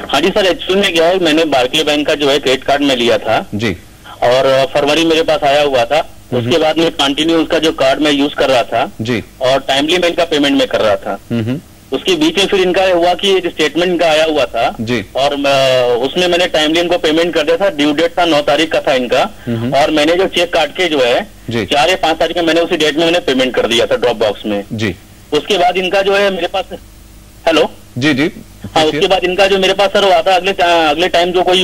हाँ जी sir, actually में क्या है, मैंने बार्कले बैंक का जो है क्रेडिट कार्ड में लिया था जी, और फरवरी मेरे पास आया हुआ था। उसके बाद में कंटिन्यू उसका जो कार्ड मैं यूज कर रहा था जी, और टाइमली मैं इनका पेमेंट में कर रहा था। उसके बीच में फिर इनका हुआ कि स्टेटमेंट इनका आया हुआ था जी, और उसमें मैंने टाइमली इनको पेमेंट कर दिया था। ड्यू डेट था 9 तारीख का था इनका, और मैंने जो चेक काट के जो है 4 या 5 तारीख में मैंने उसी डेट में मैंने पेमेंट कर दिया था ड्रॉप बॉक्स में जी। उसके बाद इनका जो है मेरे पास, हेलो जी जी, हाँ, उसके बाद इनका जो मेरे पास सर आता है अगले टाइम जो कोई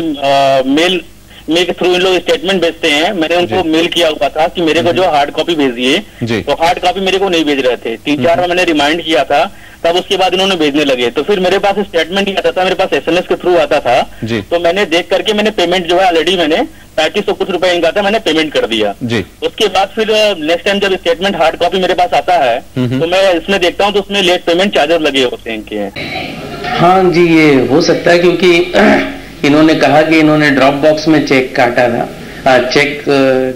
मेल के थ्रू इन लोग स्टेटमेंट भेजते हैं, मैंने उनको मेल किया हुआ था कि मेरे को जो हार्ड कॉपी भेज दिए, तो हार्ड कॉपी मेरे को नहीं भेज रहे थे। 3-4 बार मैंने रिमाइंड किया था, तब उसके बाद इन्होंने भेजने लगे। तो फिर मेरे पास स्टेटमेंट नहीं आता था, मेरे पास SMS के थ्रू आता था। तो मैंने देख करके मैंने पेमेंट जो है ऑलरेडी मैंने 3500 कुछ रुपए इनका था, मैंने पेमेंट कर दिया जी। उसके बाद फिर नेक्स्ट टाइम जब स्टेटमेंट हार्ड कॉपी मेरे पास आता है तो मैं इसमें देखता हूँ तो उसमें लेट पेमेंट चार्जेस लगे होते हैं इनके। हाँ जी, ये हो सकता है क्योंकि इन्होंने कहा कि इन्होंने ड्रॉप बॉक्स में चेक काटा था, चेक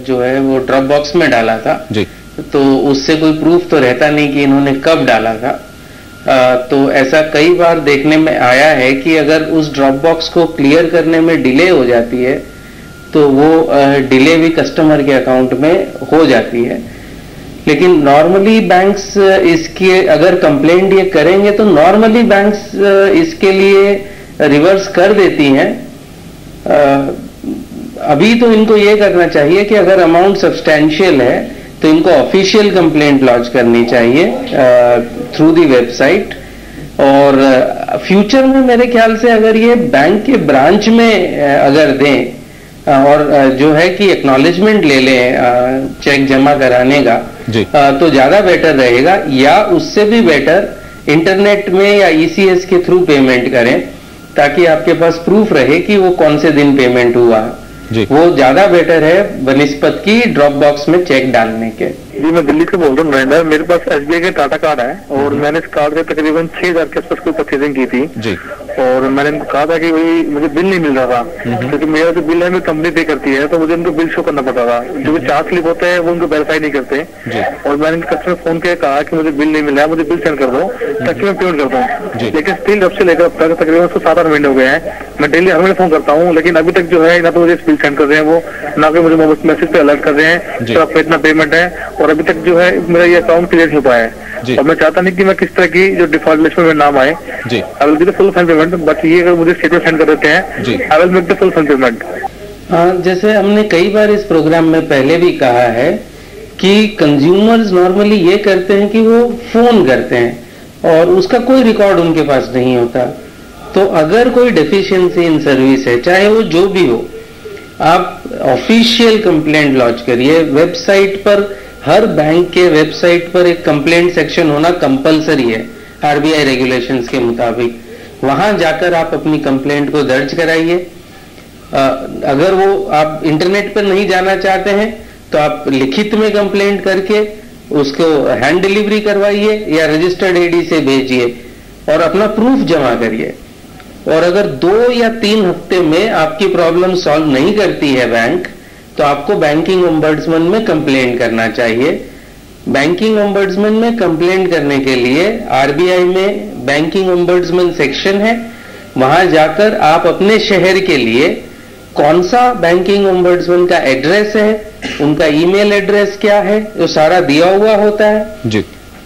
जो है वो ड्रॉप बॉक्स में डाला था जी। तो उससे कोई प्रूफ तो रहता नहीं कि इन्होंने कब डाला था। तो ऐसा कई बार देखने में आया है कि अगर उस ड्रॉप बॉक्स को क्लियर करने में डिले हो जाती है तो वो डिले भी कस्टमर के अकाउंट में हो जाती है। लेकिन नॉर्मली बैंक्स इसके अगर कंप्लेंट ये करेंगे तो नॉर्मली बैंक्स इसके लिए रिवर्स कर देती हैं। अभी तो इनको ये करना चाहिए कि अगर अमाउंट सब्सटैंशियल है तो इनको ऑफिशियल कंप्लेंट लॉन्च करनी चाहिए थ्रू दी वेबसाइट। और फ्यूचर में मेरे ख्याल से अगर ये बैंक के ब्रांच में अगर दें और जो है कि एक्नॉलेजमेंट ले लें चेक जमा कराने का तो ज्यादा बेटर रहेगा, या उससे भी बेटर इंटरनेट में या ECS के थ्रू पेमेंट करें ताकि आपके पास प्रूफ रहे कि वो कौन से दिन पेमेंट हुआ जी। वो ज्यादा बेटर है बनिस्पत की ड्रॉप बॉक्स में चेक डालने के। जी, मैं दिल्ली से बोल रहा हूँ नरेंद्र। मेरे पास SBI का टाटा कार्ड है और मैंने इस कार्ड से तकरीबन 6000 के आसपास कोई परचेजिंग की थी जी। और मैंने कहा था कि भाई मुझे बिल नहीं मिल रहा था क्योंकि मेरा जो बिल है मेरी कंपनी पे करती है, तो मुझे उनको बिल शो करना पड़ता था। जो भी चार्ज स्लिप होते हैं वो उनको वेरीफाई नहीं करते और मैंने कस्टमर फोन के कहा कि मुझे बिल नहीं मिल रहा है, मुझे बिल सेंड कर दो ताकि मैं पेमेंट कर दूँ। लेकिन स्टिल जब से लेकर अब तक तकरीबन 7-8 महीने हो गए हैं, मैं डेली हर महीने फोन करता हूँ, लेकिन अभी तक जो है ना तो मुझे बिल सेंड कर रहे हैं वो, ना कि मुझे मैसेज पे अलर्ट कर रहे हैं तो आपका इतना पेमेंट है, और अभी तक जो है मेरा ये अकाउंट क्लियर हो पाया है। और मैं चाहता नहीं कि मैं किस तरह की जो डिफॉल्ट लिस्ट में मेरा नाम आए। I will give the full fund payment, but ये अगर मुझे स्टेटमेंट सेंड कर देते हैं I will make the full fund payment. जैसे हमने कई बार इस प्रोग्राम में पहले भी कहा है कि कंज्यूमर्स नॉर्मली ये करते हैं कि वो फोन करते हैं और उसका कोई रिकॉर्ड उनके पास नहीं होता। तो अगर कोई डेफिशिएंसी इन सर्विस है, चाहे वो जो भी हो, आप ऑफिशियल कंप्लेंट लॉन्च करिए। वेबसाइट पर, हर बैंक के वेबसाइट पर एक कंप्लेंट सेक्शन होना कंपलसरी है RBI रेगुलेशंस के मुताबिक। वहां जाकर आप अपनी कंप्लेंट को दर्ज कराइए। अगर वो आप इंटरनेट पर नहीं जाना चाहते हैं तो आप लिखित में कंप्लेंट करके उसको हैंड डिलीवरी करवाइए या रजिस्टर्ड AD से भेजिए और अपना प्रूफ जमा करिए। और अगर 2 या 3 हफ्ते में आपकी प्रॉब्लम सॉल्व नहीं करती है बैंक, तो आपको बैंकिंग ओम्बड्समैन में कंप्लेंट करना चाहिए। बैंकिंग ओम्बड्समैन में कंप्लेंट करने के लिए RBI में बैंकिंग ओम्बड्समैन सेक्शन है, वहां जाकर आप अपने शहर के लिए कौन सा बैंकिंग ओम्बड्समैन का एड्रेस है, उनका ईमेल एड्रेस क्या है, वो सारा दिया हुआ होता है जी।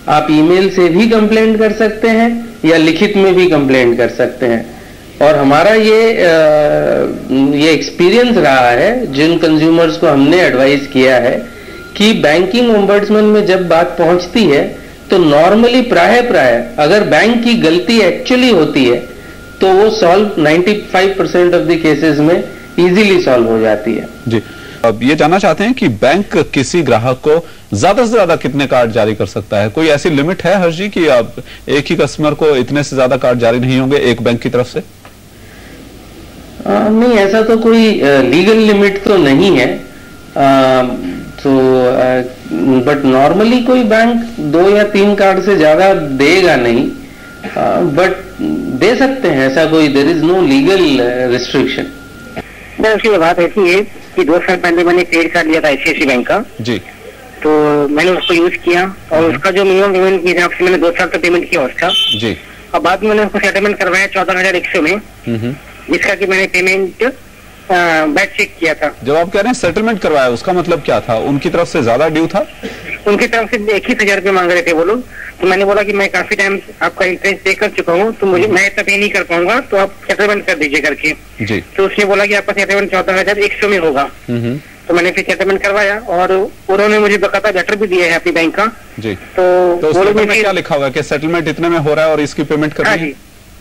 आप ईमेल से भी कंप्लेंट कर सकते हैं या लिखित में भी कंप्लेंट कर सकते हैं। और हमारा ये एक्सपीरियंस रहा है, जिन कंज्यूमर्स को हमने एडवाइस किया है कि बैंकिंग ओम्बड्समैन में जब बात पहुंचती है तो नॉर्मली प्राय अगर बैंक की गलती एक्चुअली होती है तो वो सॉल्व 95% ऑफ द केसेस में इजीली सॉल्व हो जाती है जी। अब ये जानना चाहते हैं कि बैंक किसी ग्राहक को ज्यादा से ज्यादा कितने कार्ड जारी कर सकता है? कोई ऐसी लिमिट है हर्ष जी कि आप एक ही कस्टमर को इतने से ज्यादा कार्ड जारी नहीं होंगे एक बैंक की तरफ से? नहीं, ऐसा तो कोई लीगल लिमिट तो नहीं है। बट नॉर्मली कोई बैंक 2 या 3 कार्ड से ज्यादा देगा नहीं, बट दे सकते हैं, ऐसा कोई there is no legal restriction. उसकी बात ऐसी है कि 2 साल पहले मैंने क्रेडिट कार्ड लिया था ICICI बैंक का जी। तो मैंने उसको यूज किया और उसका जो मिनिमम पेमेंट के हिसाब से मैंने 2 साल तक पेमेंट किया उसका जी। और बाद में मैंने उसको सेटलमेंट करवाया 14,100 में। जिसका कि मैंने पेमेंट बैक चेक किया था। जब आप कह रहे हैं सेटलमेंट करवाया, उसका मतलब क्या था? उनकी तरफ से ज्यादा ड्यू था? उनकी तरफ से 21,000 रुपये मांग रहे थे वो लोग। तो मैंने बोला कि मैं काफी टाइम आपका इंटरेस्ट पे कर चुका हूँ, तो मुझे मैं इतना पे नहीं कर पाऊंगा, तो आप सेटलमेंट कर दीजिए करके जी। तो उसने बोला कि आपका सेटलमेंट 14,100 में होगा। तो मैंने फिर सेटलमेंट करवाया और उन्होंने मुझे बकायदा लेटर भी दिया है अपनी बैंक का जी। तो वो लोग में क्या लिखा हुआ है कि सेटलमेंट इतने में हो रहा है और इसकी पेमेंट करनी है?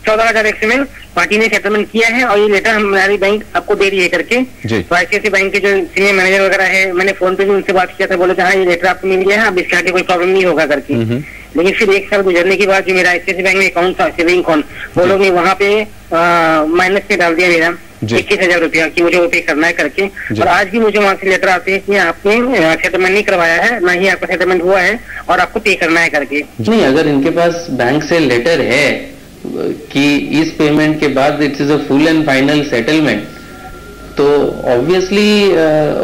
14,100 में पार्टी ने सेटलमेंट किया है और ये लेटर हमारी बैंक आपको दे रही है करके। तो ICICI बैंक के जो सीनियर मैनेजर वगैरह है, मैंने फोन पे भी उनसे बात किया था, बोले हाँ ये लेटर आपको मिल गया है, अब इसके आगे कोई प्रॉब्लम नहीं होगा करके। लेकिन फिर 1 साल गुजरने के बाद जो मेरा ICICI बैंक में अकाउंट था, सेविंग अकाउंट, वो लोग ने वहाँ पे माइनस पे डाल दिया मेरा 21,000 रुपया कि मुझे वो पे करना है करके। और आज भी मुझे वहाँ से लेटर आते हैं कि आपने सेटलमेंट नहीं करवाया है, ना ही आपका सेटलमेंट हुआ है और आपको पे करना है करके। नहीं, अगर इनके पास बैंक से लेटर है कि इस पेमेंट के बाद it is a full and final settlement, तो ऑब्वियसली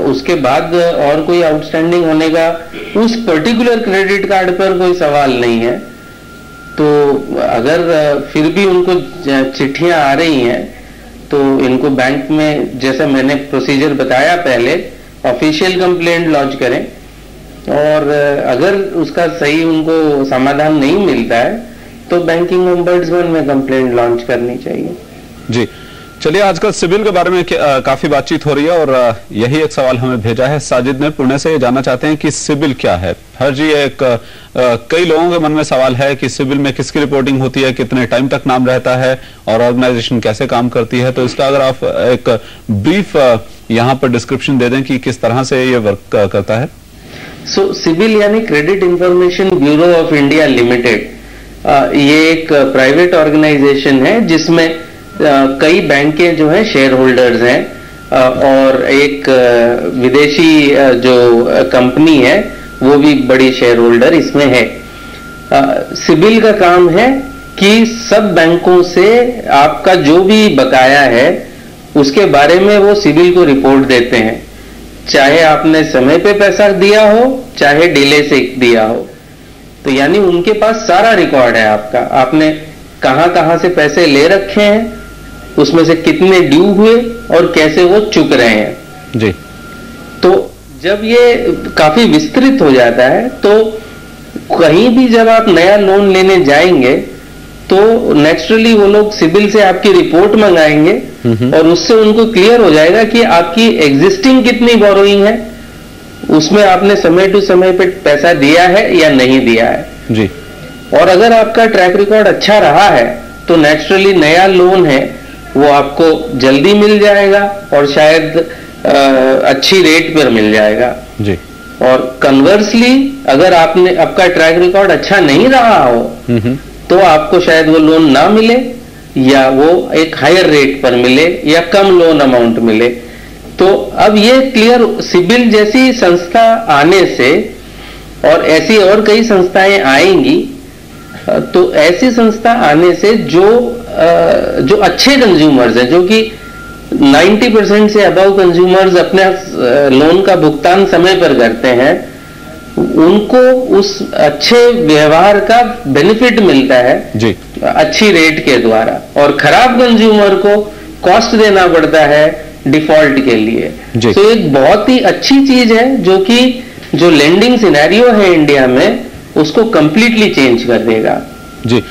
उसके बाद और कोई आउटस्टैंडिंग होने का उस पर्टिकुलर क्रेडिट कार्ड पर कोई सवाल नहीं है। तो अगर फिर भी उनको चिट्ठियां आ रही हैं तो इनको बैंक में, जैसा मैंने प्रोसीजर बताया पहले, ऑफिशियल कंप्लेंट लॉन्च करें और अगर उसका सही उनको समाधान नहीं मिलता है तो बैंकिंग ओम्बड्समैन में कंप्लेंट लॉन्च करनी चाहिए जी। चलिए, आजकल सिबिल के बारे में काफी बातचीत हो रही है और यही एक सवाल हमें भेजा है साजिद ने पुणे से। ये जानना चाहते हैं कि सिबिल क्या है। हर जी, एक कई लोगों के मन में सवाल है कि सिबिल में किसकी रिपोर्टिंग होती है, कितने टाइम तक नाम रहता है और ऑर्गेनाइजेशन कैसे काम करती है। तो इसका अगर आप एक ब्रीफ यहाँ पर डिस्क्रिप्शन दे दें कि किस तरह से ये वर्क करता है। सिबिल यानी credit information bureau of India limited, ये एक प्राइवेट ऑर्गेनाइजेशन है जिसमें कई बैंकें जो है शेयर होल्डर्स हैं और एक विदेशी जो कंपनी है वो भी बड़ी शेयर होल्डर इसमें है। सिबिल का काम है कि सब बैंकों से आपका जो भी बकाया है उसके बारे में वो सिबिल को रिपोर्ट देते हैं, चाहे आपने समय पे पैसा दिया हो चाहे डिले से दिया हो। तो यानी उनके पास सारा रिकॉर्ड है आपका, आपने कहां कहां से पैसे ले रखे हैं, उसमें से कितने ड्यू हुए और कैसे वो चुक रहे हैं जी। तो जब ये काफी विस्तृत हो जाता है तो कहीं भी जब आप नया लोन लेने जाएंगे तो नेचुरली वो लोग सिबिल से आपकी रिपोर्ट मंगाएंगे और उससे उनको क्लियर हो जाएगा कि आपकी एग्जिस्टिंग कितनी बोरोइंग है, उसमें आपने समय टू समय पे पैसा दिया है या नहीं दिया है जी। और अगर आपका ट्रैक रिकॉर्ड अच्छा रहा है तो नेचुरली नया लोन है वो आपको जल्दी मिल जाएगा और शायद अच्छी रेट पर मिल जाएगा जी। और कन्वर्सली अगर आपका ट्रैक रिकॉर्ड अच्छा नहीं रहा हो तो आपको शायद वो लोन ना मिले या वो एक हायर रेट पर मिले या कम लोन अमाउंट मिले। तो अब ये क्लियर, सिबिल जैसी संस्था आने से और ऐसी और कई संस्थाएं आएंगी, तो ऐसी संस्था आने से जो अच्छे कंज्यूमर्स हैं, जो कि 90% से अबव कंज्यूमर्स अपने लोन का भुगतान समय पर करते हैं, उनको उस अच्छे व्यवहार का बेनिफिट मिलता है जी, अच्छी रेट के द्वारा। और खराब कंज्यूमर को कॉस्ट देना पड़ता है डिफॉल्ट के लिए। तो एक बहुत ही अच्छी चीज है जो लेंडिंग सिनेरियो है इंडिया में उसको कंप्लीटली चेंज कर देगा जी।